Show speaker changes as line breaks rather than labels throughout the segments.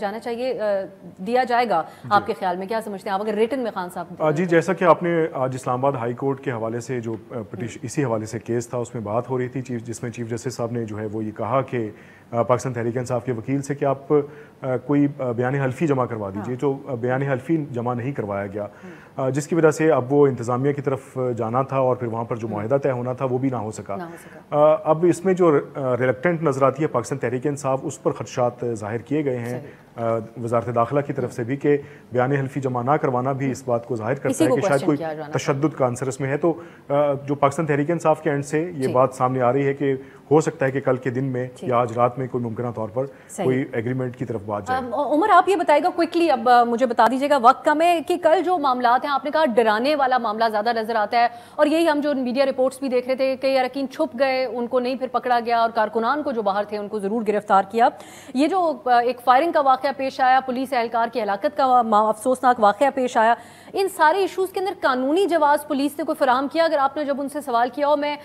جانا چاہیے دیا جائے گا آپ کے خیال میں؟ کیا سمجھتے ہیں آپ اگر ریٹن میں خان صاحب؟
جی جیسا کہ آپ نے آج اسلام آباد ہائی کورٹ کے حوالے سے جو اسی حوالے سے کیس تھا اس میں بات ہو رہی تھی جس میں چیف جسٹس صاحب نے جو ہے وہ یہ کہا کہ پاکستان تحریک انصاف کے وکیل سے کہ آپ کوئی بیان حلفی جمع کروا دیجئے، جو بیان حلفی جمع نہیں کروایا گیا، جس کی وجہ سے اب وہ انتظامیہ کی طرف جانا تھا اور پھر وہاں پر جو معاہدہ طے ہونا تھا وہ بھی نہ ہو سکا۔ اب اس میں جو ریلیکٹنٹ نظر آتی ہے پاکستان تحریک انصاف، اس پر خدشات ظاہر کیے گئے ہیں وزارت داخلہ کی طرف سے بھی کہ بیان حلفی جمع نہ کروانا بھی اس بات کو ظاہر کرتا ہے کہ شاید کوئی تشدد کا عنصر اس میں ہے۔ تو جو پاکستان تحریک انصاف کے اینڈ سے یہ بات سامنے آ رہی ہے کہ ہو سکتا ہے کہ کل کے دن میں یا آج رات میں کوئی ممکنہ طور پر کوئی ایگریمنٹ کی طرف بات جائے۔
عمر آپ یہ بتائے گا کوئکلی، اب مجھے بتا دیجیے گا، وقت کم ہے، کہ کل جو معاملات ہیں آپ نے کہا ڈرانے والا معاملہ زیادہ نظر آتا ہے، اور یہی ہم جو میڈیا رپورٹس بھی دیکھ رہے تھے کہ اراکین چھپ گئے، ان کو نہیں پھر پکڑا گیا، اور کارکنان کو جو باہر تھے ان کو ضرور گرفتار کیا۔ یہ جو ایک فائرنگ کا واقعہ پیش آیا، پولیس اہلکار کی ہلاکت کا افسوسناک واقعہ پیش آیا، ان سارے ایشوز کے اندر قانونی جواز پولیس نے کوئی فراہم کیا؟ اگر آپ نے جب ان سے سوال کیا ہو، میں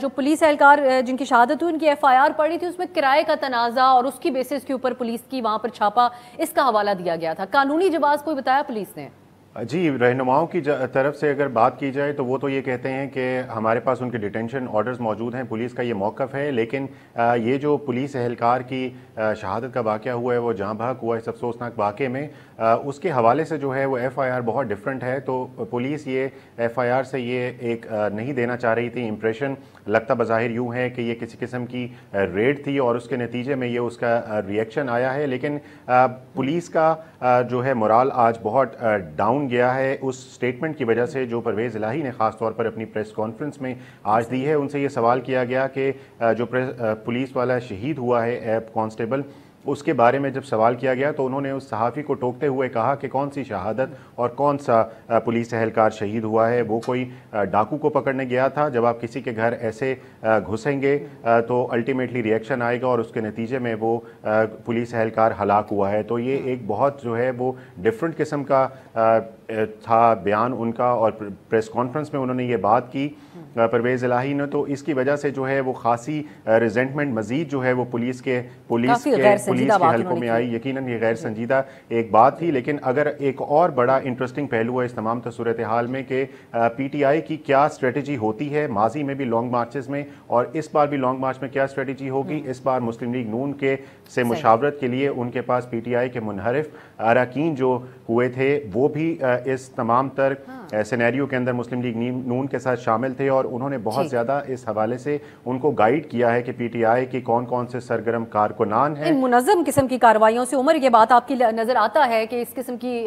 جو پولیس اہلکار جن کی شہادت ہوئی ان کی ایف آئی آر پڑھی تھی، اس میں کرائے کا تنازع اور اس کی بیسس کے اوپر پولیس کی وہاں پر چھاپا، اس کا حوالہ دیا گیا تھا۔ قانونی جواز کوئی بتایا پولیس نے؟
جی، رہنماؤں کی طرف سے اگر بات کی جائے تو وہ تو یہ کہتے ہیں کہ ہمارے پاس ان کے ڈیٹینشن آرڈرز موجود ہیں، پولیس کا یہ موقف ہے، لیکن یہ جو پولیس اہلکار کی شہادت کا واقعہ ہوا ہے وہ جہاں بحق ہوا ہے اس افسوسناک واقعے میں، اس کے حوالے سے جو ہے وہ ایف آئی آر بہت ڈیفرنٹ ہے۔ تو پولیس یہ ایف آئی آر سے یہ ایک نہیں دینا چاہ رہی تھی امپریشن، لگتا بظاہر یوں ہے کہ یہ کسی قسم کی ریڈ تھی اور اس کے نتیجے میں یہ اس کا ریئیکشن آیا ہے، لیکن پولیس کا جو ہے مورال آج بہت ڈاؤن گیا ہے اس سٹیٹمنٹ کی وجہ سے جو پرویز الہی نے خاص طور پر اپنی پریس کانفرنس میں آج دی ہے۔ ان سے یہ سوال کیا گیا کہ جو پولیس والا شہید ہوا ہے ایپ کانسٹیبل، اس کے بارے میں جب سوال کیا گیا تو انہوں نے اس صحافی کو ٹوکتے ہوئے کہا کہ کون سی شہادت اور کون سا پولیس اہلکار شہید ہوا ہے، وہ کوئی ڈاکو کو پکڑنے گیا تھا۔ جب آپ کسی کے گھر ایسے گھسیں گے تو الٹیمیٹلی ریئیکشن آئے گا اور اس کے نتیجے میں وہ پولیس اہلکار ہلاک ہوا ہے۔ تو یہ ایک بہت جو ہے وہ ڈفرنٹ قسم کا تھا بیان ان کا، اور پریس کانفرنس میں انہوں نے یہ بات کی پرویز الہی نے، تو اس کی وجہ سے جو ہے وہ خاصی ریزنٹمنٹ مزید جو ہے وہ پولیس کے حلقوں میں آئی۔ یقیناً یہ غیر سنجیدہ ایک بات تھی، لیکن اگر ایک اور بڑا انٹرسٹنگ پہلو ہے اس تمام صورتحال میں کہ پی ٹی آئی کی کیا اسٹریٹجی ہوتی ہے، ماضی میں بھی لانگ مارچز میں اور اس بار بھی لانگ مارچ میں کیا اسٹریٹجی ہوگی۔ اس بار مسلم لیگ نون کے سے مشاورت کے لیے ان کے پاس پی ٹی آئی کے منحرف اراکین جو ہوئے تھے وہ بھی اس تمام تر سینیریو کے اندر مسلم لیگ نون کے ساتھ شامل تھے، اور انہوں نے بہت زیادہ اس حوالے سے ان کو گائیڈ کیا ہے کہ پی ٹی آئی کی کون کون سے سرگرم کارکنان ہیں۔
ان منظم قسم کی کارروائیوں سے عمر یہ بات آپ کی نظر آتا ہے کہ اس قسم کی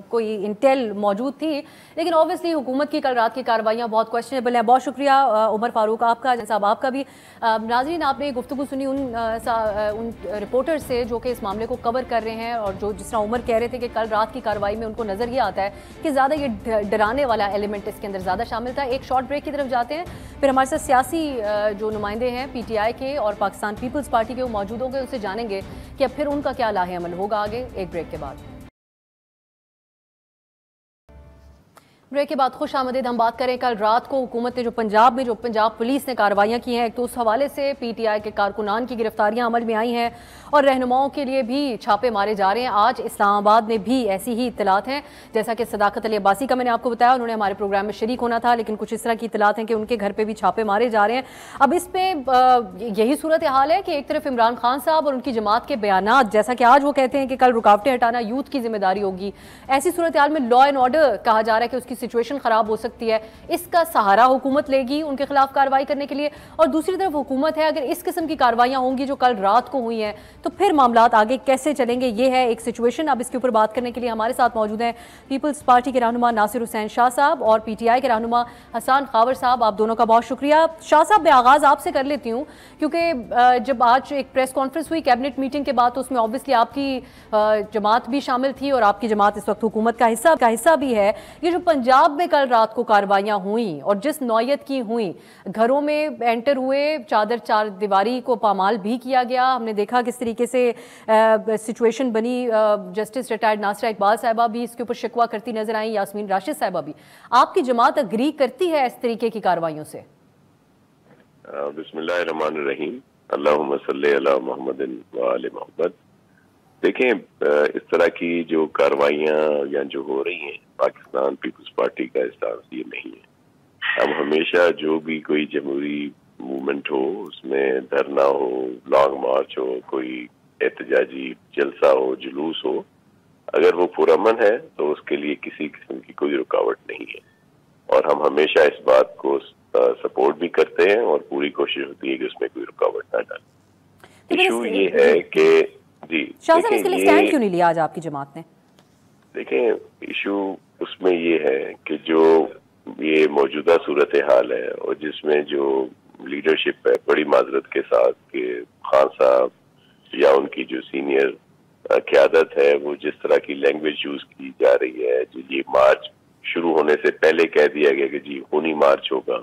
کوئی انٹیل موجود تھی، لیکن اوبویسلی حکومت کی کل رات کی کارروائیاں بہت کویسچنیبل ہیں۔ بہت شکریہ عمر فاروق آپ کا، صاحب آپ کا بھی۔ ناظرین، آپ نے گفتگو سنی ان رپورٹر سے جو کہ اس معاملے کو کور کر رہے ہیں، اور جو جس طرح عمر کہہ رہے تھے کہ کل رات کی کارروائی میں ان کو نظر یہ آتا ہے کہ زیادہ یہ ڈرانے والا ایلیمنٹ اس کے اندر زیادہ شامل تھا۔ ایک شارٹ بریک کی طرف جاتے ہیں، پھر ہمارے ساتھ سیاسی جو نمائندے ہیں پی ٹی آئی کے اور پاکستان پیپلز پارٹی کے وہ موجود ہوں گے، ان سے جانیں گے کہ اب پھر ان کا کیا لاہ عمل ہوگا آگے، ایک بریک کے بعد۔ بریک کے بعد خوش آمدید۔ ہم بات کریں کل رات کو حکومت نے جو پنجاب پولیس نے کارروائیاں کی ہیں، ایک تو اس حوالے سے پی ٹی آئی کے کارکنان کی گرفتاریاں عمل میں آئی ہیں اور رہنماؤں کے لیے بھی چھاپے مارے جا رہے ہیں۔ آج اسلام آباد میں بھی ایسی ہی اطلاعات ہیں، جیسا کہ صداقت علی عباسی کا میں نے آپ کو بتایا، انہوں نے ہمارے پروگرام میں شریک ہونا تھا، لیکن کچھ اس طرح کی اطلاعات ہیں کہ ان کے گھر پہ بھی چھاپے مارے جا رہے ہیں۔ اب اس پہ یہی صورتحال ہے کہ ایک طرف عمران خان صاحب اور ان کی جماعت کے بیانات، جیسا کہ آج وہ کہتے ہیں کہ کل رکاوٹیں ہٹانا یوتھ کی ذمہ داری ہوگی، ایسی صورتحال میں لا اینڈ آرڈر کہا جا رہا ہے کہ اس کی سچویشن خراب ہو سکتی ہے، اس کا سہارا حکومت لے گی ان کے خلاف کارروائی کرنے کے لیے، اور دوسری طرف حکومت ہے اگر اس قسم کی کارروائیاں ہوں گی جو کل رات کو ہوئی ہیں تو پھر معاملات آگے کیسے چلیں گے، یہ ہے ایک سچویشن۔ اب اس کے اوپر بات کرنے کے لیے ہمارے ساتھ موجود ہیں پیپلز پارٹی کے رہنما ناصر حسین شاہ صاحب اور پی ٹی آئی کے رہنما حسان خاور صاحب، آپ دونوں کا بہت شکریہ۔ شاہ صاحب، میں آغاز آپ سے کر لیتی ہوں، کیونکہ جب آج ایک پریس کانفرنس ہوئی کیبنٹ میٹنگ کے بعد، تو اس میں اوبویسلی آپ کی جماعت بھی شامل تھی اور آپ کی جماعت اس وقت حکومت کا حصہ بھی ہے۔ یہ جو پنجاب میں کل رات کو کارروائیاں ہوئیں اور جس نوعیت کی ہوئیں، گھروں میں انٹر ہوئے، چار دیواری کو پامال بھی کیا گیا، ہم نے دیکھا کس طریقے سے سچویشن بنی۔ جسٹس ریٹائرڈ ناصرہ اقبال صاحبہ بھی اس کے اوپر شکوہ کرتی نظر آئیں، یاسمین راشد صاحبہ بھی۔ آپ کی جماعت اگری کرتی ہے اس طریقے کی کارروائیوں سے؟
بسم اللہ الرحمن الرحیم، اللہم صلی علی محمد و آل محمد۔ دیکھیں اس طرح کی جو کارروائیاں یا جو ہو رہی ہیں پاکستان پیپلز پارٹی کا اسٹانس یہ نہیں ہے. ہم ہمیشہ جو بھی کوئی جمہوری موومنٹ ہو اس میں دھرنا ہو, لانگ مارچ ہو, کوئی احتجاجی جلسہ ہو, جلوس ہو, اگر وہ پرامن ہے تو اس کے لیے کسی قسم کی کوئی رکاوٹ نہیں ہے, اور ہم ہمیشہ اس بات کو سپورٹ بھی کرتے ہیں اور پوری کوشش ہوتی ہے کہ اس میں کوئی رکاوٹ نہ ڈالیں. ایشو یہ ہے کہ جی
شاہ صاحب اس کے لیے اسٹینڈ کیوں نہیں لیا آج آپ کی جماعت نے؟
دیکھیں ایشو اس میں یہ ہے کہ جو یہ موجودہ صورتحال ہے اور جس میں جو لیڈرشپ ہے, بڑی معذرت کے ساتھ کہ خان صاحب یا ان کی جو سینئر قیادت ہے وہ جس طرح کی لینگویج یوز کی جا رہی ہے, جو یہ مارچ شروع ہونے سے پہلے کہہ دیا گیا کہ جی خونی مارچ ہوگا,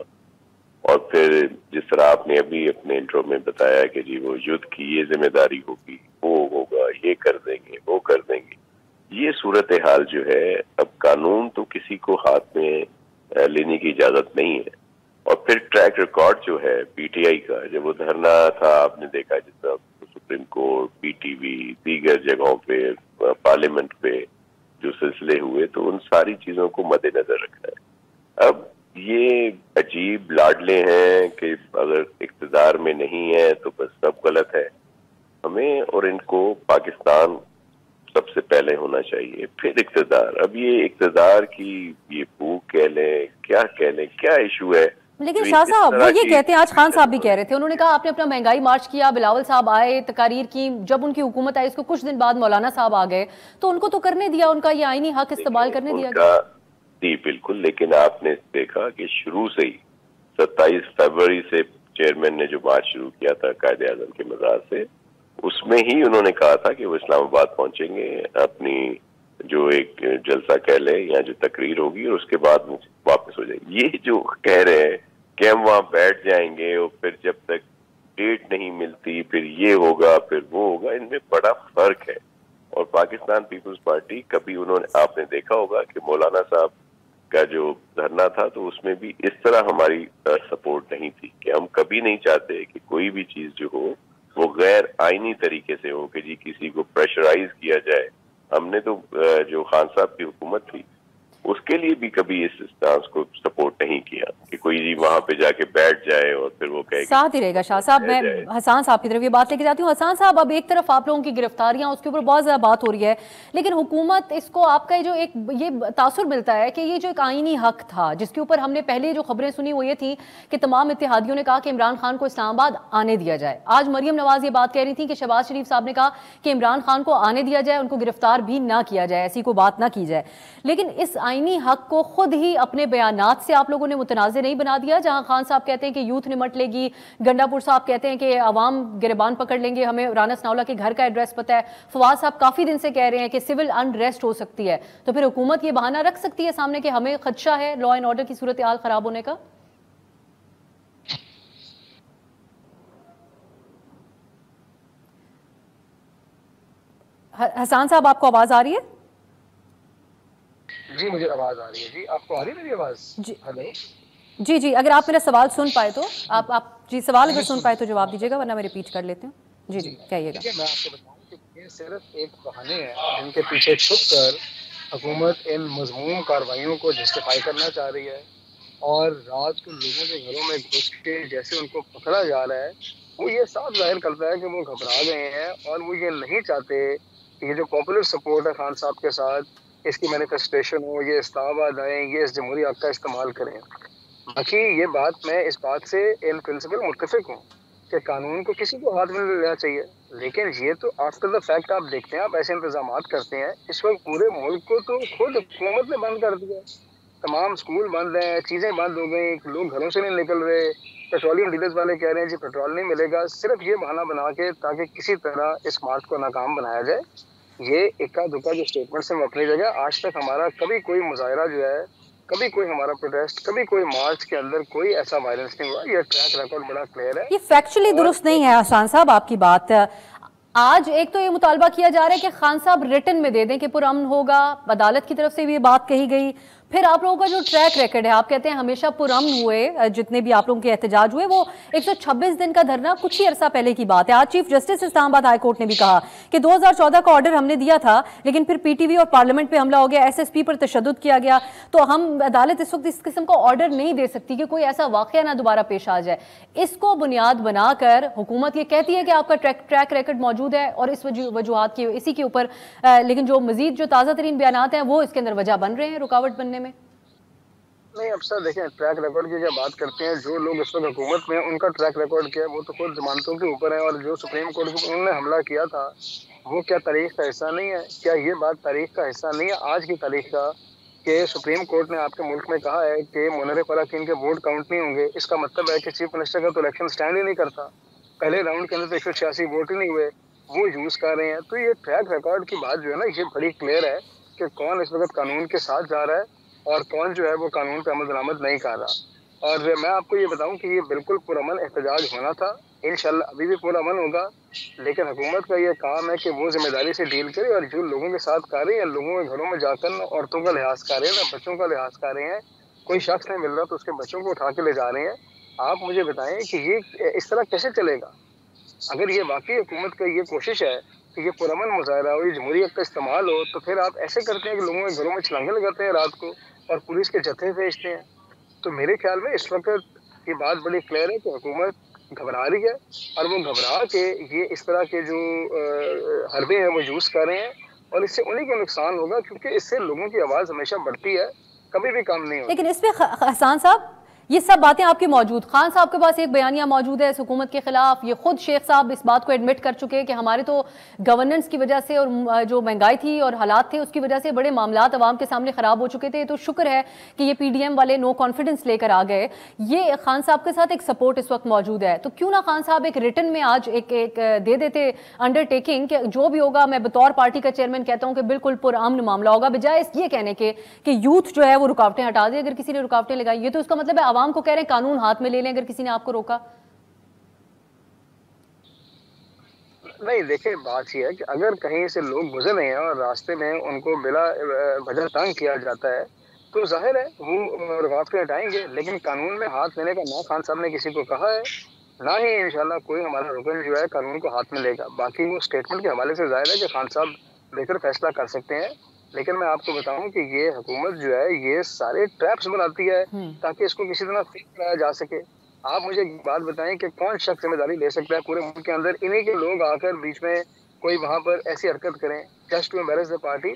اور پھر جس طرح آپ نے ابھی اپنے انٹرو میں بتایا کہ جی وہ یدھ کی یہ ذمہ داری ہوگی, وہ ہوگا, یہ کر دیں گے, وہ کر دیں گے. یہ صورتحال جو ہے, اب قانون تو کسی کو ہاتھ میں لینے کی اجازت نہیں ہے, اور پھر ٹریک ریکارڈ جو ہے پی ٹی آئی کا, جب وہ دھرنا تھا آپ نے دیکھا جس طرح supreme court, P T V, دیگر جگہوں پہ, پارلیمنٹ پہ جو سلسلے ہوئے, تو ان ساری چیزوں کو مد نظر رکھنا ہے. اب یہ عجیب لاڈلے ہیں کہ اگر اقتدار میں نہیں ہے تو بس سب غلط ہے. ہمیں اور ان کو پاکستان سب سے پہلے ہونا چاہیے, پھر اقتدار. اب یہ اقتدار کی یہ بھوک کہہ لیں, کیا ایشو ہے.
لیکن شاہ صاحب وہ یہ کہتے ہیں, آج خان صاحب بھی کہہ رہے تھے, انہوں نے کہا آپ نے اپنا مہنگائی مارچ کیا, بلاول صاحب آئے, تقاریر کی, جب ان کی حکومت آئی اس کو کچھ دن بعد مولانا صاحب آ گئے, تو ان کو تو کرنے دیا, ان کا یہ آئینی حق استعمال کرنے دیا گیا.
جی بالکل, لیکن آپ نے دیکھا کہ شروع سے ہی 27 فروری سے چیئرمین نے جو بات شروع کیا تھا قائد اعظم کے مزار سے, اس میں ہی انہوں نے کہا تھا کہ وہ اسلام آباد پہنچیں گے, اپنی جو ایک جلسہ کہہ لیں یا جو تقریر ہوگی, اور اس کے بعد واپس ہو جائیں گے. یہ جو کہہ رہے ہیں کہ ہم وہاں بیٹھ جائیں گے اور پھر جب تک ڈیٹ نہیں ملتی پھر یہ ہوگا پھر وہ ہوگا, ان میں بڑا فرق ہے. اور پاکستان پیپلز پارٹی کبھی انہوں نے, آپ نے دیکھا ہوگا کہ مولانا صاحب کا جو دھرنا تھا تو اس میں بھی اس طرح ہماری سپورٹ نہیں تھی, کہ ہم کبھی نہیں چاہتے کہ کوئی بھی چیز جو ہو وہ غیر آئینی طریقے سے ہو, کہ جی کسی کو پریشرائز کیا جائے. ہم نے تو جو خان صاحب کی حکومت تھی اس کے لیے بھی کبھی اس اسٹانس کو سپورٹ نہیں کیا کہ کوئی جی وہاں پہ جا کے بیٹھ جائے اور پھر وہ کہے
ساتھ ہی رہے گا. شاہ صاحب میں حسان صاحب کی طرف یہ بات لے کے جاتی ہوں. حسان صاحب اب ایک طرف آپ لوگوں کی گرفتاریاں, اس کے اوپر بہت زیادہ بات ہو رہی ہے, لیکن حکومت اس کو, آپ کا جو ایک یہ تاثر ملتا ہے کہ یہ جو ایک آئینی حق تھا جس کے اوپر ہم نے پہلے جو خبریں سنی وہ یہ تھی کہ تمام اتحادیوں نے کہا کہ عمران خان کو اسلام آباد آنے دیا جائے. آج مریم نواز یہ بات کہہ رہی تھی کہ شہباز شریف صاحب نے کہا کہ عمران خان کو آنے دیا جائے, ان کو گرفتار بھی نہ کیا جائے, ایسی کوئی بات نہ کی جائے. لیکن اس آئینی حق کو خود ہی اپنے بیانات سے آپ لوگوں نے متنازع نہیں بنا دیا, جہاں خان صاحب کہتے ہیں کہ یوتھ نمٹ لے گی, گنڈا پور صاحب کہتے ہیں کہ عوام گریبان پکڑ لیں گے, ہمیں رانا ثناءاللہ کے گھر کا ایڈریس پتہ ہے, فواد صاحب کافی دن سے کہہ رہے ہیں کہ سول انریسٹ ہو سکتی ہے, تو پھر حکومت یہ بہانہ رکھ سکتی ہے سامنے کہ ہمیں خدشہ ہے لا اینڈ آرڈر کی صورتحال خراب ہونے کا؟ حسان صاحب آپ کو آواز آ رہی ہے؟
جی مجھے آواز آ رہی ہے. جی آپ کو آ رہی ہے میری آواز؟
جی
ہیلو
جی اگر آپ میرا سوال سن پائے تو آپ جی سوال اگر سن پائے تو جواب دیجیے گا, ورنہ میں ریپیٹ کر لیتے ہوں. جی کہیے گا.
میں آپ کو بتاؤں کہ یہ صرف ایک بہانے ہیں جن کے پیچھے چھپ کر حکومت ان مذموم کارروائیوں کو جسٹیفائی کرنا چاہ رہی ہے, اور رات کو لوگوں کے گھروں میں گھس کے جیسے ان کو پکڑا جا رہا ہے, وہ یہ صاف ظاہر کرتا ہے کہ وہ گھبرا گئے ہیں, اور وہ یہ نہیں چاہتے کہ یہ جو پاپولر سپورٹ ہے خان صاحب کے ساتھ, اس کی مینیفیسٹیشن ہو, یہ اسلام آباد آئیں, یہ اس جمہوری حق کا استعمال کریں. باقی یہ بات, میں اس بات سے ان پرنسپل متفق ہوں کہ قانون کو کسی کو ہاتھ میں لینا چاہیے, لیکن یہ تو آفٹر دا فیکٹ آپ دیکھتے ہیں, آپ ایسے انتظامات کرتے ہیں. اس وقت پورے ملک کو تو خود حکومت نے بند کر دیا, تمام اسکول بند ہیں, چیزیں بند ہو گئی, لوگ گھروں سے نہیں نکل رہے. پیٹرولیم ڈیلرز والے کہہ رہے ہیں جی پیٹرول نہیں ملے گا, صرف یہ بہانہ بنا کے تاکہ کسی طرح اس مارچ کو ناکام بنایا جائے. یہ اکا دکا جو اسٹیٹمنٹس ہیں وہ اپنی جگہ, آج تک ہمارا کبھی کوئی مظاہرہ جو ہے, کبھی کوئی ہمارا پروٹیسٹ, کبھی کوئی مارچ کے اندر کوئی ایسا وائلنس نہیں ہوا. یہ ٹریک ریکارڈ بڑا کلیئر ہے.
یہ فیکچولی درست نہیں ہے حسان صاحب آپ کی بات. آج ایک تو یہ مطالبہ کیا جا رہا ہے کہ خان صاحب ریٹن میں دے دیں کہ پرامن ہوگا, عدالت کی طرف سے بھی یہ بات کہی گئی. پھر آپ لوگوں کا جو ٹریک ریکارڈ ہے، آپ کہتے ہیں ہمیشہ پرامن ہوئے، جتنے بھی آپ لوگوں کے احتجاج ہوئے، وہ 126 دن کا دھرنا کچھ ہی عرصہ پہلے کی بات ہے۔ آج چیف جسٹس اسلام آباد ہائی کورٹ نے بھی کہا کہ 2014 کا آرڈر ہم نے دیا تھا، لیکن پھر پی ٹی وی اور پارلیمنٹ پہ حملہ ہو گیا، ایس ایس پی پر تشدد کیا گیا، تو ہم عدالت اس وقت اس قسم کا آرڈر نہیں دے سکتی کہ کوئی ایسا واقعہ نہ دوبارہ پیش آ جائے۔ اس کو بنیاد بنا کر حکومت یہ کہتی ہے کہ آپ کا ٹریک ریکارڈ موجود ہے اور اس وجوہات کی اسی کے اوپر، لیکن جو مزید جو تازہ ترین بیانات ہیں وہ اس کے اندر وجہ بن رہے ہیں رکاوٹ بننے میں۔
نہیں افسر دیکھیں، ٹریک ریکارڈ کی جب بات کرتے ہیں، جو لوگ اس وقت حکومت میں ان کا ٹریک ریکارڈ کیا ہے وہ تو خود ضمانتوں کے اوپر ہے، اور جو سپریم کورٹ کے انہوں نے حملہ کیا تھا وہ کیا تاریخ کا حصہ نہیں ہے؟ کیا یہ بات تاریخ کا حصہ نہیں ہے آج کی تاریخ کا کہ سپریم کورٹ نے آپ کے ملک میں کہا ہے کہ منرف اراکین کے ووٹ کاؤنٹ نہیں ہوں گے؟ اس کا مطلب ہے کہ چیف منسٹر کا تو الیکشن سٹینڈ ہی نہیں کرتا، پہلے راؤنڈ کے اندر تو 186 ووٹ ہی نہیں ہوئے، وہ یوز کر رہے ہیں۔ تو یہ ٹریک ریکارڈ کی بات جو ہے نا، یہ بڑی کلیئر ہے کہ کون اس وقت قانون کے ساتھ جا رہا ہے اور کون جو ہے وہ قانون پہ عمل درآمد نہیں کر رہا۔ اور میں آپ کو یہ بتاؤں کہ یہ بالکل پرامن احتجاج ہونا تھا، انشاءاللہ ابھی بھی پرامن ہوگا، لیکن حکومت کا یہ کام ہے کہ وہ ذمہ داری سے ڈیل کرے، اور جو لوگوں کے ساتھ کر رہے ہیں، لوگوں کے گھروں میں جا کر عورتوں کا لحاظ کر رہے ہیں، بچوں کا لحاظ کر رہے ہیں، کوئی شخص نہیں مل رہا تو اس کے بچوں کو اٹھا کے لے جا رہے ہیں۔ آپ مجھے بتائیں کہ یہ اس طرح کیسے چلے گا؟ اگر یہ واقعی حکومت کا یہ کوشش ہے کہ یہ پرامن مظاہرہ ہو، یہ جمہوریت کا استعمال ہو، تو پھر آپ ایسے کرتے ہیں کہ لوگوں کے گھروں میں چھلانگیں لگاتے ہیں رات کو اور پولیس کے جتھے بھیجتے ہیں۔ تو میرے خیال میں اس وقت یہ بات بڑی کلیئر ہے کہ حکومت گھبرا رہی ہے، اور وہ گھبرا کے یہ اس طرح کے جو حربے ہیں وہ یوز کر رہے ہیں، اور اس سے انہیں کو نقصان ہوگا، کیونکہ اس سے لوگوں کی آواز ہمیشہ بڑھتی ہے، کبھی بھی کم نہیں ہوتی۔
لیکن اس پہ حسان صاحب یہ سب باتیں آپ کی موجود، خان صاحب کے پاس ایک بیانیہ موجود ہے اس حکومت کے خلاف، یہ خود شیخ صاحب اس بات کو ایڈمٹ کر چکے کہ ہمارے تو گورننس کی وجہ سے اور جو مہنگائی تھی اور حالات تھے اس کی وجہ سے بڑے معاملات عوام کے سامنے خراب ہو چکے تھے، تو شکر ہے کہ یہ پی ڈی ایم والے نو کانفیڈنس لے کر آ گئے۔ یہ خان صاحب کے ساتھ ایک سپورٹ اس وقت موجود ہے، تو کیوں نہ خان صاحب ایک ریٹن میں آج ایک دے دیتے انڈر ٹیکنگ کہ جو بھی ہوگا، میں بطور پارٹی کا چیئرمین کہتا ہوں کہ بالکل پرامن معاملہ ہوگا، بجائے اس یہ کہنے کے کہ یوتھ جو ہے وہ رکاوٹیں ہٹا دے۔ اگر کسی نے رکاوٹیں لگائی یہ تو اس کا مطلب ہے عوام کو کہہ رہے ہیں قانون ہاتھ میں لے لیں اگر کسی نے آپ کو روکا۔
نہیں دیکھیں، بات یہ ہے کہ اگر کہیں سے لوگ گزر رہے ہیں اور راستے میں ان کو بلا وجہ تنگ کیا جاتا ہے تو ظاہر ہے وہ رکاوٹیں ہٹائیں گے، لیکن قانون میں ہاتھ لینے کا نہ خان صاحب نے کسی کو کہا ہے، نہ ہی انشاءاللہ کوئی ہمارا رکن جو ہے قانون کو ہاتھ میں لے گا۔ باقی وہ اسٹیٹمنٹ کے حوالے سے ظاہر ہے کہ خان صاحب بہتر فیصلہ کر سکتے ہیں، لیکن میں آپ کو بتاؤں کہ یہ حکومت جو ہے یہ سارے ٹریپس بناتی ہے تاکہ اس کو کسی طرح فیل کرایا جا سکے۔ آپ مجھے ایک بات بتائیں کہ کون شخص ذمہ داری لے سکتا ہے پورے ملک کے اندر انہیں کے لوگ آ کر بیچ میں کوئی وہاں پر ایسی حرکت کریں just to embarrass the party?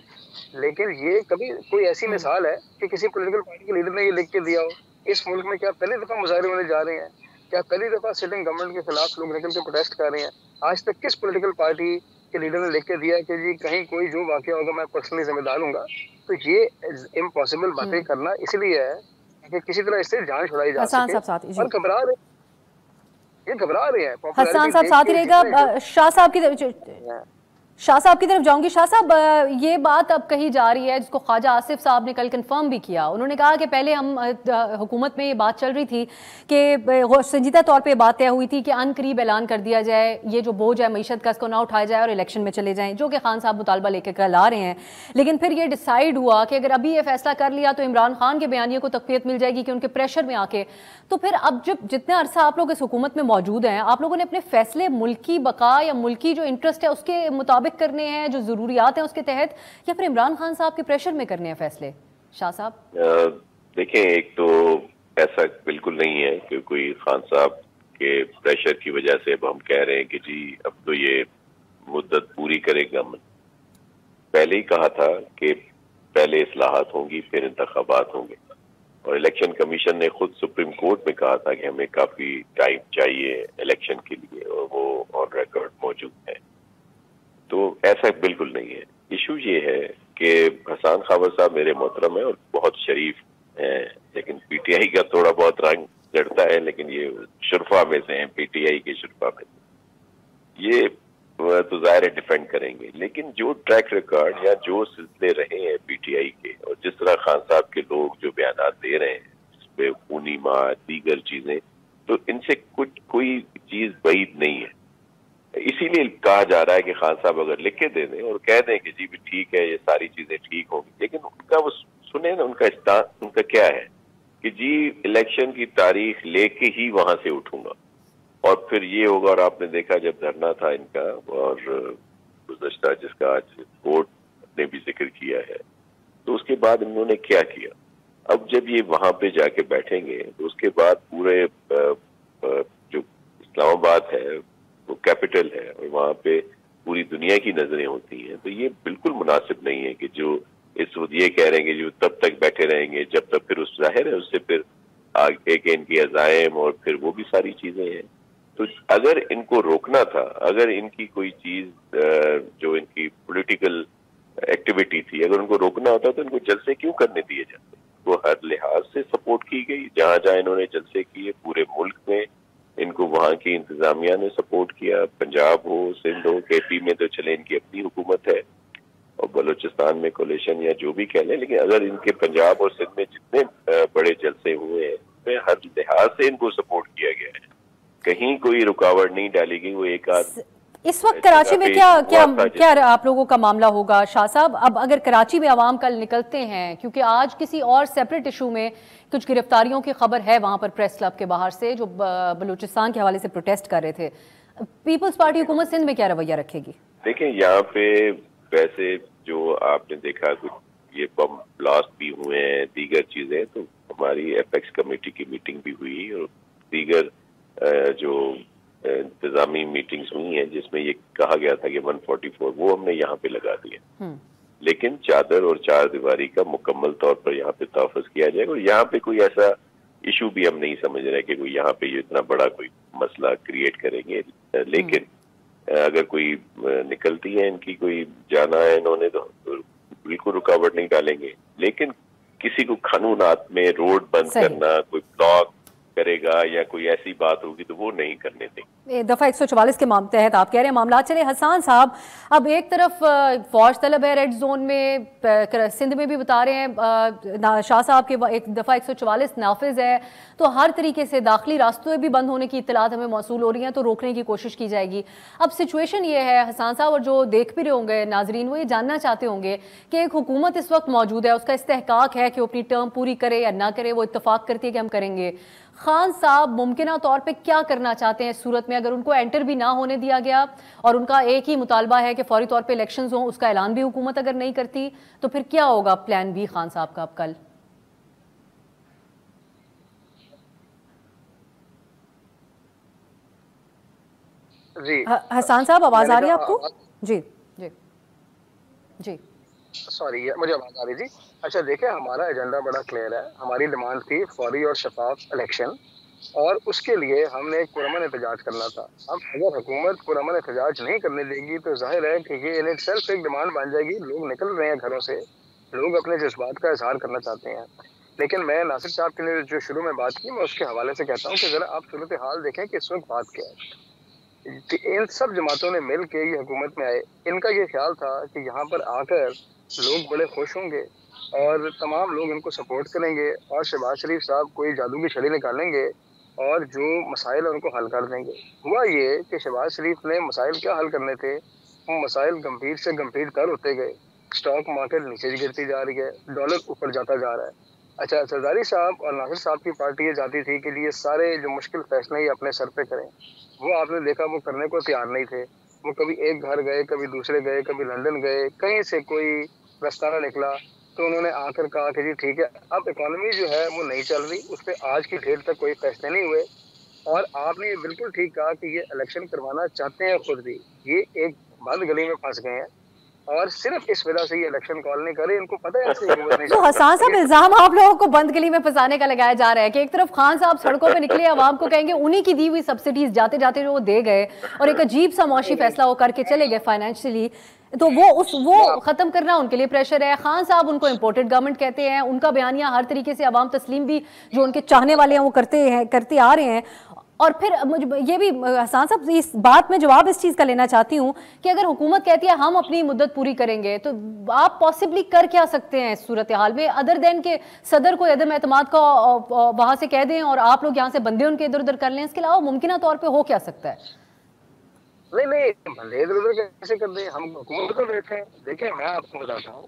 لیکن یہ کبھی کوئی ایسی مثال ہے کہ کسی پولیٹیکل پارٹی کے لیڈر نے یہ لکھ کے دیا ہو؟ اس ملک میں کیا پہلی دفعہ مظاہرے ہونے جا رہے ہیں؟ کیا پہلی دفعہ سٹنگ گورنمنٹ کے خلاف لوگ نکل کے پروٹیسٹ کر رہے ہیں؟ آج تک کس پولیٹیکل پارٹی کے لیڈر نے لکھ کے دیا کہ جی کہیں کوئی جو واقعہ ہوگا میں پرسنلی ذمہ دار ہوں گا؟ تو یہ امپاسبل باتیں کرنا اس لیے ہے کہ کسی طرح اس سے جان چھڑائی جا سکے، اور گھبرا رہے ہیں۔
حسان صاحب ساتھ ہی رہے گا۔ شاہ صاحب کی طرف جاؤں گی۔ شاہ صاحب یہ بات اب کہی جا رہی ہے جس کو خواجہ آصف صاحب نے کل کنفرم بھی کیا، انہوں نے کہا کہ پہلے ہم حکومت میں یہ بات چل رہی تھی کہ سنجیدہ طور پہ بات طے ہوئی تھی کہ عن قریب اعلان کر دیا جائے یہ جو بوجھ ہے معیشت کا اس کو نہ اٹھایا جائے اور الیکشن میں چلے جائیں، جو کہ خان صاحب مطالبہ لے کے کل آ رہے ہیں، لیکن پھر یہ ڈیسائیڈ ہوا کہ اگر ابھی یہ فیصلہ کر لیا تو عمران خان کے بیانیے کو تقویت مل جائے گی کہ ان کے پریشر میں آ کے، تو پھر اب جب جتنے عرصہ آپ لوگ اس حکومت میں موجود ہیں آپ لوگوں نے اپنے فیصلے ملکی بقا یا ملکی جو انٹرسٹ ہے اس کے مطابق کرنے ہیں، جو ضروریات ہیں اس کے تحت، یا پھر عمران خان صاحب کے پریشر میں کرنے ہیں فیصلے؟ شاہ صاحب
دیکھیں، ایک تو ایسا بالکل نہیں ہے کہ کوئی خان صاحب کے پریشر کی وجہ سے اب ہم کہہ رہے ہیں کہ جی اب تو یہ مدت پوری کرے گا۔ پہلے ہی کہا تھا کہ پہلے اصلاحات ہوں گی پھر انتخابات ہوں گے، اور الیکشن کمیشن نے خود سپریم کورٹ میں کہا تھا کہ ہمیں کافی ٹائم چاہیے الیکشن کے لیے، اور وہ آن ریکارڈ موجود ہے۔ تو ایسا بالکل نہیں ہے۔ ایشو یہ ہے کہ حسان خاور صاحب میرے محترم ہیں اور بہت شریف ہیں، لیکن پی ٹی آئی کا تھوڑا بہت رنگ چڑھتا ہے، لیکن یہ شرفا میں سے ہیں، پی ٹی آئی کے شرفا میں سے، یہ تو ظاہر ڈیفینڈ کریں گے، لیکن جو ٹریک ریکارڈ یا جو سلسلے رہے ہیں پی ٹی آئی کے، اور جس طرح خان صاحب کے لوگ جو بیانات دے رہے ہیں اس پہ خونی مار دیگر چیزیں، تو ان سے کوئی چیز بعید نہیں ہے۔ اسی لیے کہا جا رہا ہے کہ خان صاحب اگر لکھ کے دے دیں اور کہہ دیں کہ جی بھی ٹھیک ہے یہ ساری چیزیں ٹھیک ہوں گی، لیکن ان کا وہ سنیں نا ان کا کیا ہے کہ جی الیکشن کی تاریخ لے کے ہی وہاں سے اٹھوں گا اور پھر یہ ہوگا. اور آپ نے دیکھا جب دھرنا تھا ان کا اور گزشتہ جس کا آج کورٹ نے بھی ذکر کیا ہے, تو اس کے بعد انہوں نے کیا کیا. اب جب یہ وہاں پہ جا کے بیٹھیں گے تو اس کے بعد پورے جو اسلام آباد ہے وہ کیپٹل ہے اور وہاں پہ پوری دنیا کی نظریں ہوتی ہیں, تو یہ بالکل مناسب نہیں ہے کہ جو اس وقت یہ کہہ رہے ہیں کہ جو تب تک بیٹھے رہیں گے جب تک, پھر اس ظاہر ہے اس سے پھر آگے کے ان کی عزائم اور پھر وہ بھی ساری چیزیں ہیں. تو اگر ان کو روکنا تھا, اگر ان کی کوئی چیز جو ان کی پولیٹیکل ایکٹیویٹی تھی, اگر ان کو روکنا ہوتا تو ان کو جلسے کیوں کرنے دیے جاتے. وہ ہر لحاظ سے سپورٹ کی گئی, جہاں جہاں انہوں نے جلسے کیے پورے ملک میں ان کو وہاں کی انتظامیہ نے سپورٹ کیا. پنجاب ہو, سندھ ہو, کے پی میں تو چلے ان کی اپنی حکومت ہے اور بلوچستان میں کولیشن یا جو بھی کہہ لیں, لیکن اگر ان کے پنجاب اور سندھ میں جتنے بڑے جلسے ہوئے ہیں اس میں ہر لحاظ سے ان کو سپورٹ کیا گیا ہے, کہیں کوئی رکاوٹ نہیں ڈالی گئی. وہ ایک آدھ
اس وقت کراچی میں کیا آپ لوگوں کا معاملہ ہوگا شاہ صاحب؟ اب اگر کراچی میں عوام کل نکلتے ہیں, کیونکہ آج کسی اور سیپریٹ ایشو میں کچھ گرفتاریوں کی خبر ہے وہاں پر پریس کلب کے باہر سے جو بلوچستان کے حوالے سے پروٹیسٹ کر رہے تھے, پیپلز پارٹی حکومت سندھ میں کیا رویہ رکھے گی؟
دیکھیں یہاں پہ ویسے جو آپ نے دیکھا کچھ یہ بم بلاسٹ بھی ہوئے ہیں, دیگر چیزیں, تو ہماری ایف ایکس کمیٹی کی میٹنگ بھی ہوئی اور دیگر جو انتظامی میٹنگز ہوئی ہیں جس میں یہ کہا گیا تھا کہ 144 وہ ہم نے یہاں پہ لگا دیا, لیکن چادر اور چار دیواری کا مکمل طور پر یہاں پہ تحفظ کیا جائے گا. اور یہاں پہ کوئی ایسا ایشو بھی ہم نہیں سمجھ رہے کہ کوئی یہاں پہ یہ اتنا بڑا کوئی مسئلہ کریٹ کریں گے, لیکن اگر کوئی نکلتی ہے ان کی کوئی جانا ہے انہوں نے تو بالکل رکاوٹ نہیں ڈالیں گے. لیکن کسی کو قانونات میں روڈ بند کرنا, کوئی بلاک کرے گا یا کوئی ایسی بات ہوگی تو وہ نہیں کرنے دیں.
دفعہ 144 کے تحت آپ کہہ رہے ہیں معاملات چلے. حسان صاحب, اب ایک طرف فوج طلب ہے ریڈ زون میں, سندھ میں بھی بتا رہے ہیں شاہ صاحب کے ایک دفعہ 144 نافذ ہے, تو ہر طریقے سے داخلی راستوں بھی بند ہونے کی اطلاعات ہمیں موصول ہو رہی ہیں, تو روکنے کی کوشش کی جائے گی. اب سچویشن یہ ہے حسان صاحب, اور جو دیکھ بھی رہے ہوں گے ناظرین وہ یہ جاننا چاہتے ہوں گے کہ ایک حکومت اس وقت موجود ہے, اس کا استحقاق ہے کہ وہ اپنی ٹرم پوری کرے یا نہ کرے, وہ اتفاق کرتی ہے کہ ہم کریں گے. خان صاحب ممکنہ طور پہ کیا کرنا چاہتے ہیں اس صورت میں اگر ان کو انٹر بھی نہ ہونے دیا گیا اور ان کا ایک ہی مطالبہ ہے کہ فوری طور پہ الیکشنز ہوں, اس کا اعلان بھی حکومت اگر نہیں کرتی تو پھر کیا ہوگا پلان بی خان صاحب کا اب کل؟
جی
حسان صاحب آواز آ رہی ہے آپ کو؟ جی جی جی
سوری مجھے آواز آ رہی جی. اچھا دیکھیں ہمارا ایجنڈا بڑا کلیئر ہے. ہماری ڈیمانڈ تھی فوری اور شفاف الیکشن, اور اس کے لیے ہم نے ایک پرامن احتجاج کرنا تھا. اب اگر حکومت پرامن احتجاج نہیں کرنے دے گی تو ظاہر ہے کہ یہ ان اٹ سیلف ایک ڈیمانڈ بن جائے گی. لوگ نکل رہے ہیں گھروں سے, لوگ اپنے جذبات کا اظہار کرنا چاہتے ہیں. لیکن میں ناصر صاحب کے لیے جو شروع میں بات کی میں اس کے حوالے سے کہتا ہوں کہ ذرا آپ صورتحال دیکھیں کہ اس وقت بات کیا ہے. ان سب جماعتوں نے مل کے یہ حکومت میں آئے. ان کا یہ خیال تھا کہ یہاں پر آ کر لوگ بڑے خوش ہوں گے اور تمام لوگ ان کو سپورٹ کریں گے اور شہباز شریف صاحب کوئی جادو کی چھڑی نکالیں گے اور جو مسائل ہیں ان کو حل کر دیں گے. ہوا یہ کہ شہباز شریف نے مسائل کیا حل کرنے تھے, وہ مسائل گمبھیر سے گمبھیر تر ہوتے گئے. اسٹاک مارکیٹ نیچے گرتی جا رہی ہے, ڈالر اوپر جاتا جا رہا ہے. اچھا زرداری صاحب اور ناصر صاحب کی پارٹی یہ چاہتی تھی کہ یہ سارے جو مشکل فیصلے یہ اپنے سر پہ کریں. وہ آپ نے دیکھا وہ کرنے کو تیار نہیں تھے. وہ کبھی ایک گھر گئے, کبھی دوسرے گئے, کبھی لندن گئے, کہیں سے کوئی رستہ نہ نکلا. تو انہوں نے آ کر کہا کہ جی ٹھیک ہے اب اکانومی جو ہے وہ نہیں چل رہی, اس پہ آج کی ڈیٹ تک کوئی فیصلے نہیں ہوئے. اور آپ نے یہ بالکل ٹھیک کہا کہ یہ الیکشن کروانا چاہتے ہیں خود بھی, یہ ایک بند گلی میں پھنس گئے ہیں اور صرف اس وجہ سے یہ الیکشن کال نہیں کر رہے. ان کو پتہ ہے
تو حسان صاحب الزام آپ لوگوں کو بند گلی میں پھنسانے کا لگایا جا رہا ہے کہ ایک طرف خان صاحب سڑکوں پہ نکلے, عوام کو کہیں گے انہی کی دی ہوئی سبسڈیز جاتے جاتے جو وہ دے گئے, اور ایک عجیب سا معاشی فیصلہ وہ کر کے چلے گئے فائنینشلی, تو وہ ختم کرنا ان کے لیے پریشر ہے. خان صاحب ان کو امپورٹڈ گورنمنٹ کہتے ہیں, ان کا بیانیہ ہر طریقے سے عوام تسلیم بھی جو ان کے چاہنے والے ہیں وہ کرتے آ رہے ہیں. اور پھر یہ بھی حسان صاحب اس بات میں جواب اس چیز کا لینا چاہتی ہوں کہ اگر حکومت کہتی ہے ہم اپنی مدت پوری کریں گے تو آپ پاسبلی کر کیا سکتے ہیں اس صورتحال میں, ادر دین کہ صدر کو عدم اعتماد کا وہاں سے کہہ دیں اور آپ لوگ یہاں سے بندے ان کے ادھر ادھر کر لیں, اس کے علاوہ ممکنہ طور پہ ہو کیا سکتا ہے؟
نہیں بندے ادھر ادھر کیسے کر دیں, ہم حکومت کو بیٹھے ہیں. دیکھیں میں آپ کو بتاتا ہوں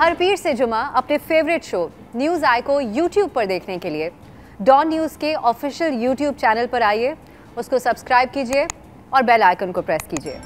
ہر پیر سے جمعہ اپنے فیوریٹ شو نیوز آئی کو یوٹیوب پر دیکھنے کے لیے ڈان نیوز کے آفیشیل یوٹیوب چینل پر آئیے، اس کو سبسکرائب کیجئے اور بیل آئیکن کو پریس کیجئے۔